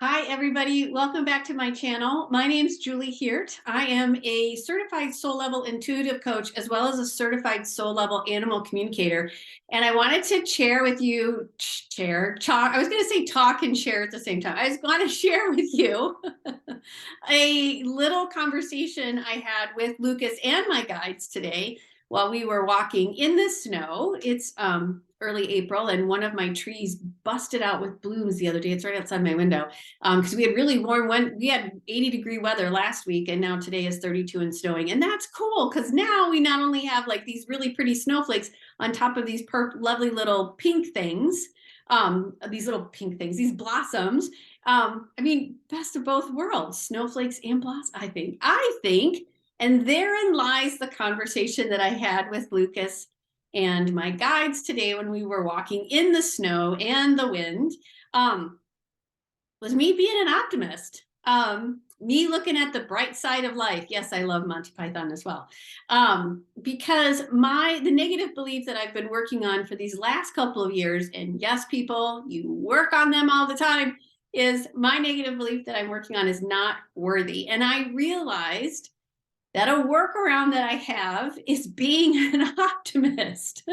Hi, everybody. Welcome back to my channel. My name is Julie Hirt. I am a certified soul level intuitive coach, as well as a certified soul level animal communicator. And I wanted to share with you, talk. I was going to say talk and share at the same time. I was going to share with you a little conversation I had with Lukas and my guides today while we were walking in the snow. It's early April, and one of my trees busted out with blooms the other day. It's right outside my window because we had really warm, we had 80-degree weather last week, and now today is 32 and snowing. And that's cool because now we not only have like these really pretty snowflakes on top of these lovely little pink things, these blossoms. I mean, best of both worlds, snowflakes and blossoms, I think. And therein lies the conversation that I had with Lukas and my guides today when we were walking in the snow and the wind. Was me being an optimist, me looking at the bright side of life. Yes, I love Monty Python as well, because the negative belief that I've been working on for these last couple of years, and yes, people, you work on them all the time, is my negative belief that I'm working on is not worthy. And I realized that a workaround that I have is being an optimist,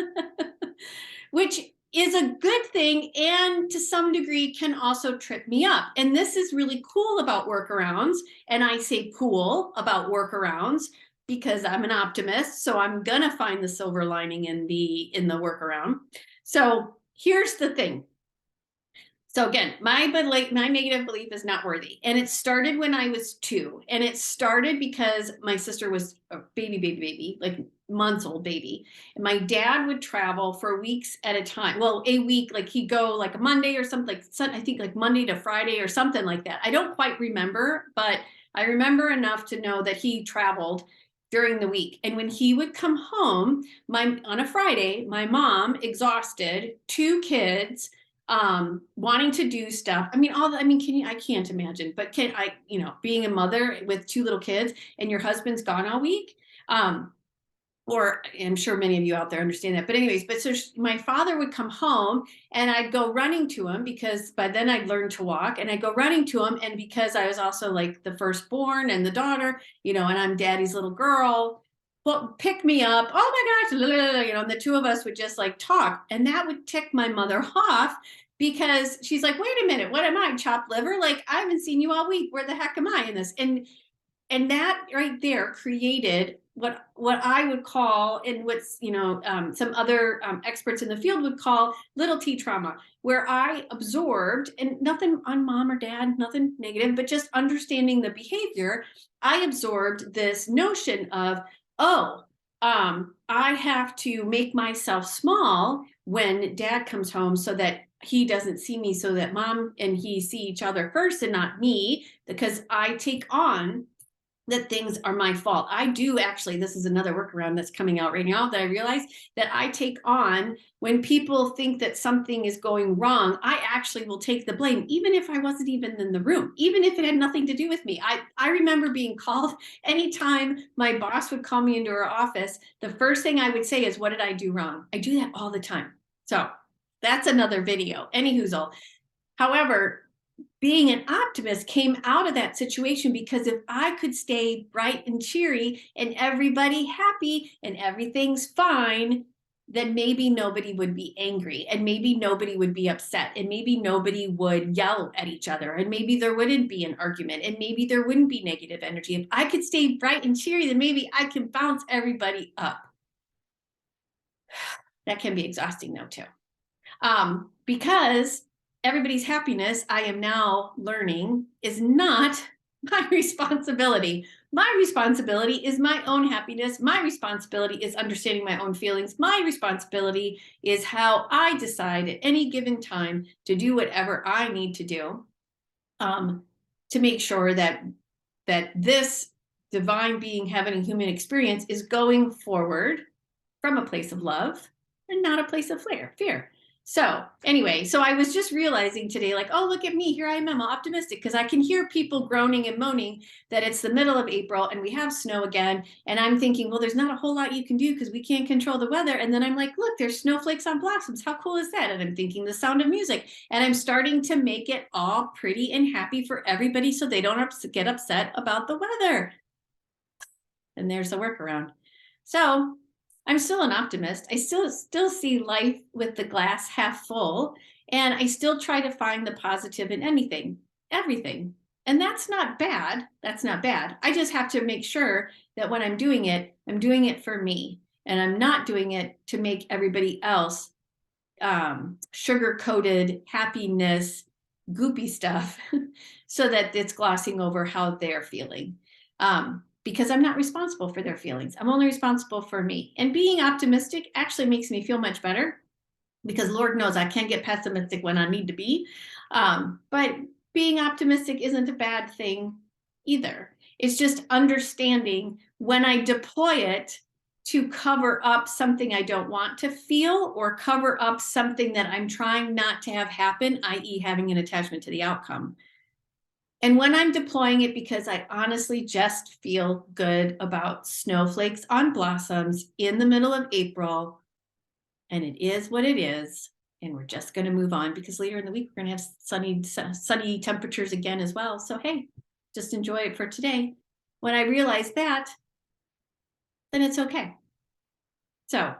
which is a good thing, and to some degree can also trip me up. And this is really cool about workarounds. And I say cool about workarounds because I'm an optimist. So I'm gonna find the silver lining in the workaround. So here's the thing. So again, my negative belief is not worthy. And it started when I was 2. And it started because my sister was a baby, like months old baby. And my dad would travel for weeks at a time. Well, a week, like he'd go like a Monday or something, I think like Monday to Friday or something like that. I don't quite remember, but I remember enough to know that he traveled during the week. And when he would come home, on a Friday, my mom, exhausted, 2 kids, wanting to do stuff. I mean, I can't imagine, but being a mother with 2 little kids and your husband's gone all week. Or I'm sure many of you out there understand that, but anyways, so my father would come home and I'd go running to him because by then I'd learned to walk, and I'd go running to him. And because I was also like the firstborn and the daughter, and I'm daddy's little girl, well, pick me up. Oh my gosh, and the 2 of us would just like talk, and that would tick my mother off because she's like, wait a minute, what am I, chopped liver? Like, I haven't seen you all week. Where the heck am I in this? And that right there created what I would call, and what's some other experts in the field would call little T trauma, where I absorbed, and nothing on mom or dad, nothing negative, but just understanding the behavior. I absorbed this notion of, I have to make myself small when dad comes home so that he doesn't see me, so that mom and he see each other first and not me, because I take on that things are my fault. I do actually, this is another workaround that's coming out right now that I realize that I take on when people think that something is going wrong. I actually will take the blame, even if I wasn't even in the room, even if it had nothing to do with me. I remember being called anytime my boss would call me into her office. The first thing I would say is, what did I do wrong? I do that all the time. So that's another video. Any hoozle. However, being an optimist came out of that situation, because if I could stay bright and cheery and everybody happy and everything's fine, then maybe nobody would be angry, and maybe nobody would be upset, and maybe nobody would yell at each other, and maybe there wouldn't be an argument, and maybe there wouldn't be negative energy. If I could stay bright and cheery, then maybe I can bounce everybody up. That can be exhausting though too, because everybody's happiness, I am now learning, is not my responsibility. My responsibility is my own happiness. My responsibility is understanding my own feelings. My responsibility is how I decide at any given time to do whatever I need to do, to make sure that this divine being, heaven, and human experience is going forward from a place of love and not a place of fear. So anyway, so I was just realizing today, like, oh, look at me, here I am, I'm optimistic, because I can hear people groaning and moaning that it's the middle of April and we have snow again. And I'm thinking, well, there's not a whole lot you can do because we can't control the weather. And then I'm like, look, there's snowflakes on blossoms. How cool is that? And I'm thinking the sound of music. And I'm starting to make it all pretty and happy for everybody so they don't get upset about the weather. And there's the workaround. So I'm still an optimist. I still see life with the glass half full, and I still try to find the positive in anything, everything. And that's not bad. That's not bad. I just have to make sure that when I'm doing it for me, and I'm not doing it to make everybody else sugar-coated happiness, goopy stuff, so that it's glossing over how they're feeling. Because I'm not responsible for their feelings. I'm only responsible for me. And being optimistic actually makes me feel much better, because Lord knows I can get pessimistic when I need to be. But being optimistic isn't a bad thing either. It's just understanding when I deploy it to cover up something I don't want to feel, or cover up something that I'm trying not to have happen, i.e. having an attachment to the outcome. And when I'm deploying it because I honestly just feel good about snowflakes on blossoms in the middle of April, and it is what it is, and we're just going to move on, because later in the week we're going to have sunny temperatures again as well. So hey, just enjoy it for today. When I realize that, then it's okay. So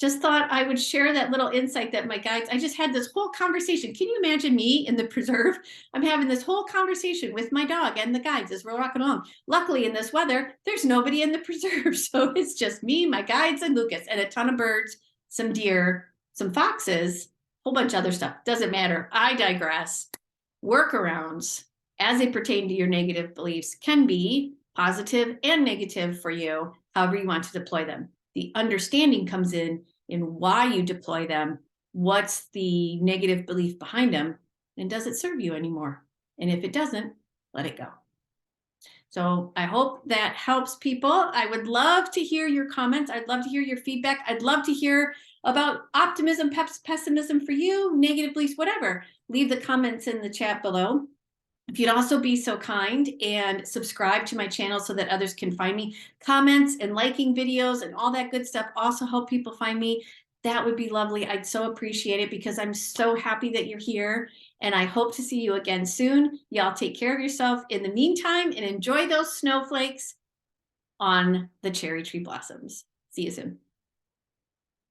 just thought I would share that little insight that my guides, I just had this whole conversation. Can you imagine me in the preserve? I'm having this whole conversation with my dog and the guides as we're walking along. Luckily in this weather, there's nobody in the preserve. So it's just me, my guides, and Lukas, and a ton of birds, some deer, some foxes, a whole bunch of other stuff. Doesn't matter. I digress. Workarounds as they pertain to your negative beliefs can be positive and negative for you, however you want to deploy them. The understanding comes in why you deploy them, what's the negative belief behind them, and does it serve you anymore? And if it doesn't, let it go. So I hope that helps people. I would love to hear your comments. I'd love to hear your feedback. I'd love to hear about optimism, pessimism for you, negative beliefs, whatever. Leave the comments in the chat below. If you'd also be so kind and subscribe to my channel so that others can find me. Comments and liking videos and all that good stuff also help people find me. That would be lovely. I'd so appreciate it, because I'm so happy that you're here, and I hope to see you again soon. Y'all take care of yourself in the meantime and enjoy those snowflakes on the cherry tree blossoms. See you soon.